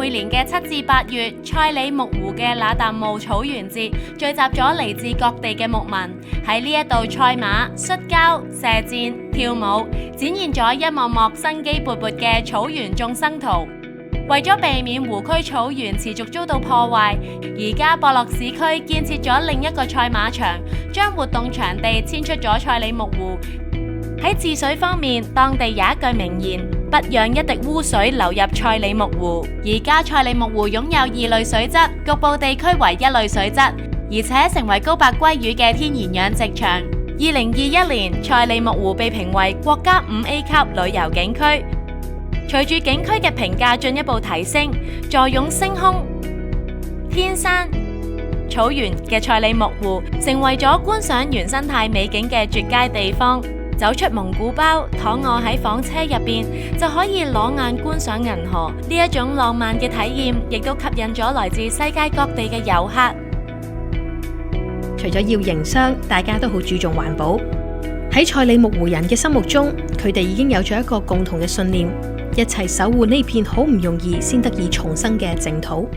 每年嘅7至8月，賽里木湖嘅那達慕草原節聚集咗嚟自各地嘅牧民喺呢一度賽馬、摔跤、射箭、跳舞，展現咗一幕幕生機勃勃嘅草原眾生圖。為咗避免湖區草原持續遭到破壞，而家博洛市區建設咗另一個賽馬場，將活動場地遷出咗賽里木湖。喺治水方面，當地有一句名言：不讓一滴污水流入賽里木湖。而家賽里木湖擁有2類水質，局部地區為1類水質，而且成為高白鮭魚嘅天然養殖場。2021年，賽里木湖被評為國家5A 級旅遊景區。隨住景區嘅評價進一步提升，坐擁星空、天山、草原嘅賽里木湖成為咗觀賞原生態美景嘅絕佳地方。走出蒙古包，躺臥喺房車入邊，就可以裸眼觀賞銀河。呢一種浪漫嘅體驗，亦都吸引咗來自世界各地嘅遊客。除咗要營商，大家都好注重環保。喺賽里木湖人嘅心目中，佢哋已經有咗一個共同嘅信念，一齊守護呢片好唔容易先得以重生嘅淨土。